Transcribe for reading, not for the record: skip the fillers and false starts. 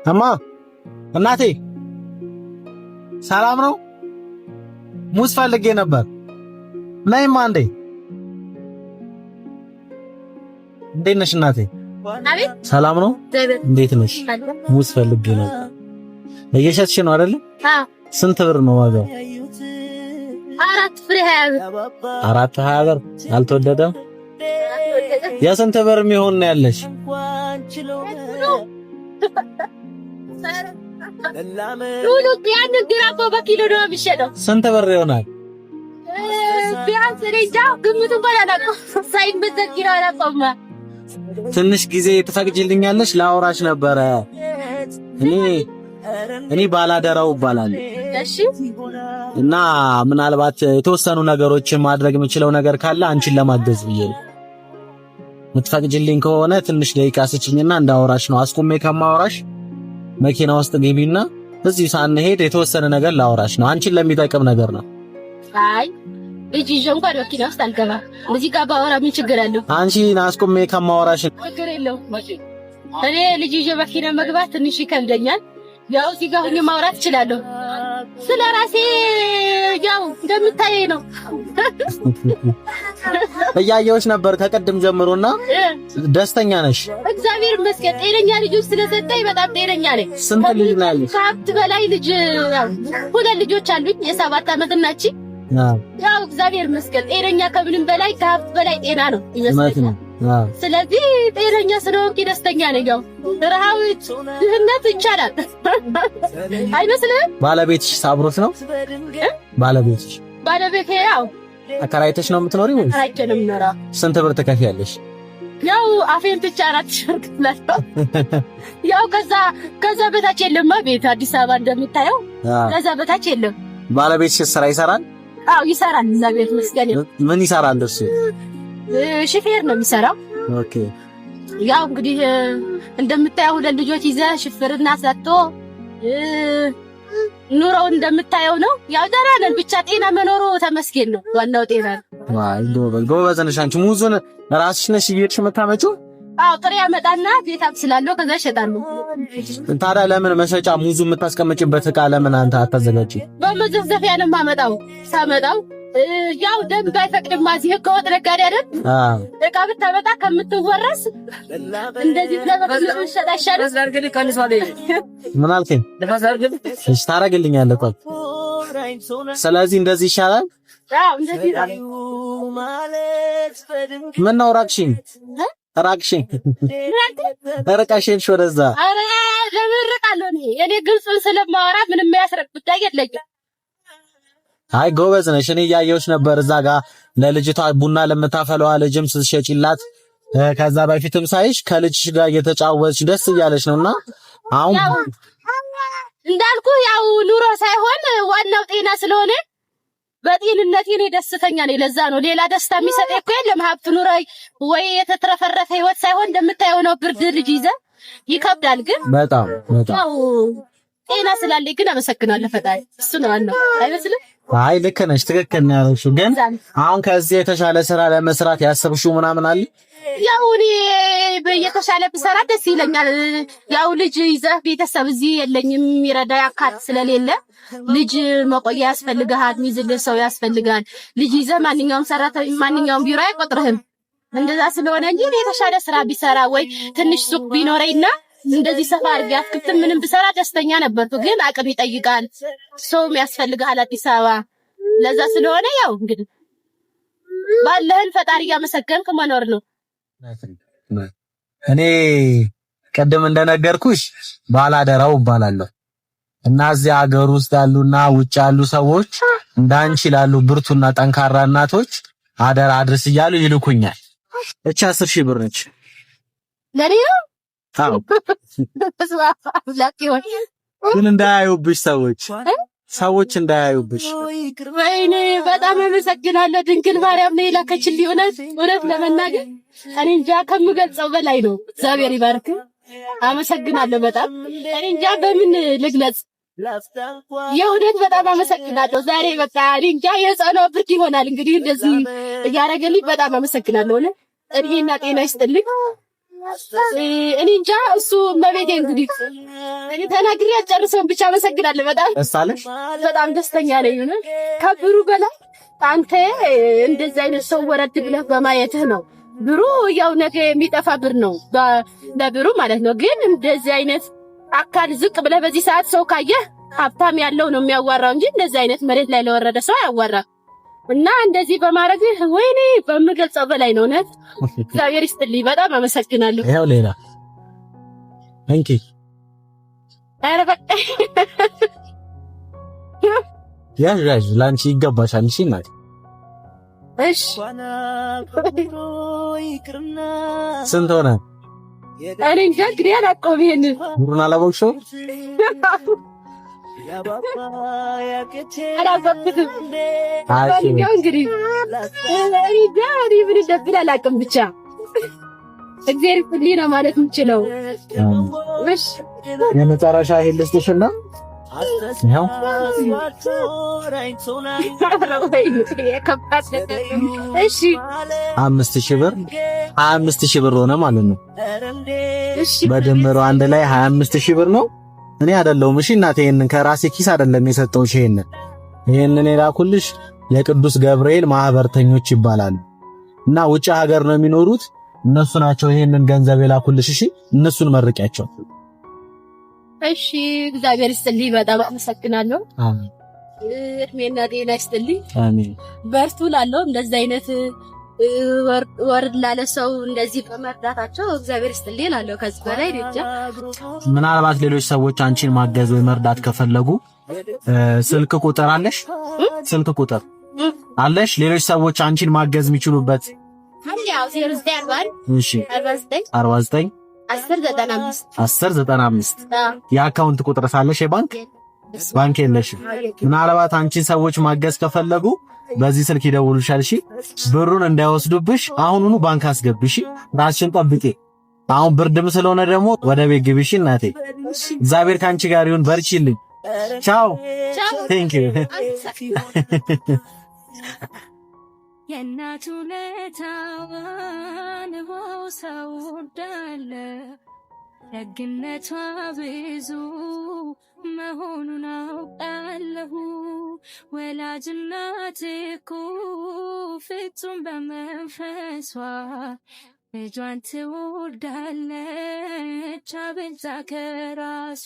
እማ እናቴ ሰላም ነው? ሙዝ ፈልጌ ነበር። ነይማ እንዴ። እንዴት ነሽ እናቴ? አቤት ሰላም ነው? እንዴት ነሽ? ሙዝ ፈልጌ ነበር። እየሸጥሽ ነው አይደል? አዎ። ስንት ብር ነው ዋጋው? 4 ፍሬ 20 ብር። 4 20 ብር አልተወደደም? የስንት ብር የሚሆን ነው ያለሽ? ሉሉ ያን ግራቆ በኪሎ ነው የሚሸጠው። ስንት ብር ይሆናል? ቢያንስ እንጃ ግምቱን ባላውቅም ሳይመዘግር አላውቅም። ትንሽ ጊዜ ትፈቅጂልኛለሽ? ላወራሽ ነበረ። እኔ ባላደራው እባላለሁ። እሺ። እና ምናልባት የተወሰኑ ነገሮችን ማድረግ የምችለው ነገር ካለ አንቺን ለማገዝ ብዬ ነው። ምትፈቅጂልኝ ከሆነ ትንሽ ደቂቃ ስጭኝና እንዳወራሽ ነው። አስቆሜ ከማወራሽ መኪና ውስጥ ገቢና እዚህ ሳንሄድ የተወሰነ ነገር ላወራሽ ነው። አንቺን ለሚጠቅም ነገር ነው። አይ ልጅ ይዤ እንኳን መኪና ውስጥ አልገባም። እዚህ ጋር ባወራ ምን ችግር አለው? አንቺን አስቆሜ ከማወራሽ ችግር የለውም። እኔ ልጅ ይዤ መኪና መግባት ትንሽ ይከብደኛል። ያው እዚህ ጋር ሆኜ ማውራት እችላለሁ። ስለራሴ ያው እንደምታየኝ ነው። እያየሁሽ ነበር ከቀድም ጀምሮና ደስተኛ ነሽ? እግዚአብሔር ይመስገን። ጤነኛ ልጆች ስለሰጠኝ በጣም ጤነኛ ነኝ። ስንት ልጅ ነው ያለሽ? ከሀብት በላይ ልጅ ሁለት ልጆች አሉኝ። የ7 ዓመት ናች። ያው እግዚአብሔር ይመስገን ጤነኛ ከምንም በላይ ከሀብት በላይ ጤና ነው ይመስለኛል። ስለዚህ ጤነኛ ስለሆንኩ ደስተኛ ነኝ። ያው ረሃብ ድህነት ይቻላል አይመስልም? ባለቤትሽ አብሮት ነው? ባለቤቴ ያው አከራይተሽ ነው የምትኖሪው ወይስ? አከራይቼ ነው የምኖረው። ስንት ብር ትከፍያለሽ? ያው አፌን ብቻ 4 ሺህ ብር ያው ከዛ በታች የለም። ቤት አዲስ አበባ እንደምታየው ከዛ በታች የለም። ባለቤትሽ ስራ ይሰራል? አዎ ይሰራል። እግዚአብሔር ይመስገን። ምን ይሰራል እሱ? ሹፌር ነው የሚሰራው። ኦኬ። ያው እንግዲህ እንደምታየው ሁለት ልጆች ይዘህ ሹፌርና ሰጥቶ ኑሮው እንደምታየው ነው። ያው ደህና ነን። ብቻ ጤና መኖሩ ተመስገን ነው። ዋናው ጤና ነው። ዋይ ጎበዝ ነሽ አንቺ። ሙዙን ራስሽ ነሽ እየሄድሽ የምታመጪው? አዎ ጥሬ ያመጣና ቤት አብስላለሁ፣ ከዛ እሸጣለሁ። ታዲያ ለምን መሸጫ ሙዙ የምታስቀምጪበት ዕቃ ለምን አንተ አታዘጋጂ? በመዘፍዘፊያ ነው የማመጣው። ሳመጣው ያው ደንብ አይፈቅድም። እዚህ ህገወጥ ነጋዴ አይደል? ዕቃ ብታመጣ ከምትወረስ እንደዚህ ለበቀል ሸጣ ይሻላል። ምን አልከኝ? እሺ ታረግልኛለህ። ቆይ ስለዚህ እንደዚህ ይሻላል። አዎ እንደዚህ ምን ነው ራቅሽኝ? ርቀሽኝ ወደዛ። ኧረ ለምን እርቃለሁ? እኔ ግልጹን ስለማወራ ምንም የሚያስረቅ ጉዳይ የለኝም። አይ ጎበዝ ነሽ። እኔ እያየሁሽ ነበር እዛ ጋር ለልጅቷ ቡና ለምታፈለዋ ልጅም ስትሸጪላት፣ ከዛ በፊትም ሳይሽ ከልጅሽ ጋር እየተጫወትሽ ደስ እያለሽ ነውና አሁን እንዳልኩ ያው ኑሮ ሳይሆን ዋናው ጤና ስለሆነ በጤንነቴ እኔ ደስተኛ ነኝ። ለዛ ነው ሌላ ደስታ የሚሰጠኝ እኮ የለም። ሀብት ኑሮ ወይ የተትረፈረፈ ህይወት ሳይሆን እንደምታየው ነው። ብርድ ልጅ ይዘህ ይከብዳል። ግን በጣም ያው ጤና ስላለኝ ግን አመሰግናለሁ ፈጣሪ። እሱ ነው ዋናው አይመስልም? አይ ልክ ነሽ፣ ትክክል ነው ያልሽው። ግን አሁን ከዚህ የተሻለ ስራ ለመስራት ያሰብሽው ምናምን አለ? ያው እኔ በየተሻለ ብሰራ ደስ ይለኛል። ያው ልጅ ይዘህ ቤተሰብ እዚህ የለኝም የሚረዳ አካል ስለሌለ ልጅ መቆያ ያስፈልጋል፣ ሚዝልህ ሰው ያስፈልጋል። ልጅ ይዘህ ማንኛውም ሰራተኛ ማንኛውም ቢሮ አይቆጥርህም። እንደዛ ስለሆነ እንጂ የተሻለ ስራ ቢሰራ ወይ ትንሽ ሱቅ ቢኖረኝና እንደዚህ ሰፋ አድርጌ አትክልት ምንም ብሰራ ደስተኛ ነበርኩ። ግን አቅም ይጠይቃል፣ ሰውም ያስፈልጋል አዲስ አበባ። ለዛ ስለሆነ ያው እንግዲህ ባለህን ፈጣሪ ያመሰገንክ መኖር ነው። እኔ ቀደም እንደነገርኩሽ ባላደራው እባላለሁ እና እዚህ ሀገር ውስጥ ያሉና ውጭ ያሉ ሰዎች እንዳንቺ ላሉ ብርቱና ጠንካራ እናቶች አደራ አድርስ እያሉ ይልኩኛል። እቺ 10 ሺህ ብር ነች ለኔ ነው። አዎ ግን እንዳያዩብሽ ሰዎች እንዳያዩብሽ። ወይኔ በጣም አመሰግናለሁ። ድንግል ማርያም ነው የላከችልኝ። እውነት ለመናገር እኔ እንጃ ከምገልጸው በላይ ነው። እግዚአብሔር ይባርክ። አመሰግናለሁ በጣም እኔ እንጃ በምን ልግለጽ። የእውነት በጣም አመሰግናለሁ። ዛሬ በቃ እኔ እንጃ የጸሎት ብርድ ይሆናል እንግዲህ እንደዚህ እያደረገልኝ በጣም አመሰግናለሁ። እድሜና ጤና ይስጥልኝ። እኔ እንጃ እሱ መቤቴ እንግዲህ እኔ ተናግሬ አልጨርሰውም ብቻ አመሰግናለሁ በጣም ደስተኛ ነኝ ከብሩ በላይ አንተ እንደዚህ አይነት ሰው ወረድ ብለህ በማየትህ ነው ብሩ ያው ነገ የሚጠፋ ብር ነው ለብሩ ማለት ነው ግን እንደዚህ አይነት አካል ዝቅ ብለህ በዚህ ሰዓት ሰው ካየህ ሀብታም ያለው ነው የሚያዋራው እንጂ እንደዚህ አይነት መሬት ላይ ለወረደ ሰው አያዋራም እና እንደዚህ በማድረግ ወይኔ በምገልጸው በላይ ነው ነት እግዚአብሔር ይስጥልኝ በጣም አመሰግናለሁ ይሄው ሌላ እንኪ አረ በቃ ያዥ ላንቺ ይገባሻል እሺ እናት እሺ ስንት ሆነ እኔ እንጃ እንግዲህ አላውቀውም ይሄንን ብሩን አላወቅሽው አላውቅም እንግዲህ እኔ ምን እንደብል አላውቅም ብቻ እግዚአብሔር ይስጥልኝ ነው ማለት የምችለው እሺ የመጨረሻ ይሄን ልስጥሽና ያው 5000 ብር 25000 ብር ሆነ ማለት ነው እሺ በድምሩ አንድ ላይ 25000 ብር ነው እኔ አይደለሁም እሺ እናቴ ይሄንን ከራሴ ኪስ አይደለም የሰጠውሽ ይሄንን የላኩልሽ የቅዱስ ገብርኤል ማህበርተኞች ይባላሉ እና ውጭ ሀገር ነው የሚኖሩት እነሱ ናቸው ይሄንን ገንዘብ የላኩልሽ እሺ እነሱን መርቂያቸው እሺ እግዚአብሔር ይስጥልኝ በጣም አመሰግናለሁ አሜን እድሜና ጤና ይስጥልኝ አሜን በርቱ ላለው እንደዚህ አይነት ወርድ ላለ ሰው እንደዚህ በመርዳታቸው እግዚአብሔር ይስጥልኝ ላለው ከዚህ በላይ ልጅ ምናልባት ሌሎች ሰዎች አንቺን ማገዝ ወይ መርዳት ከፈለጉ ስልክ ቁጥር አለሽ ስልክ ቁጥር አለሽ ሌሎች ሰዎች አንቺን ማገዝ የሚችሉበት ያው 09 እሺ 49 1095 የአካውንት ቁጥር ሳለሽ ባንክ የለሽም ምናልባት አንቺን ሰዎች ማገዝ ከፈለጉ በዚህ ስልክ ይደውሉሻል እሺ ብሩን እንዳይወስዱብሽ አሁኑኑ ባንክ አስገብሽ ራስሽን ጠብቂ አሁን ብርድም ስለሆነ ደግሞ ወደ ቤት ግቢሽ እናቴ እግዚአብሔር ካንቺ ጋር ይሁን በርቺልኝ ቻው ቴንክ ዩ የናቱ ለታዋን ቦሳው ዳለ ደግነቷ ብዙ መሆኑን አውቃለሁ ወላጅናት እኮ ፍጹም በመንፈሷ ልጇን ትወዳለች አብልጣ ከራሷ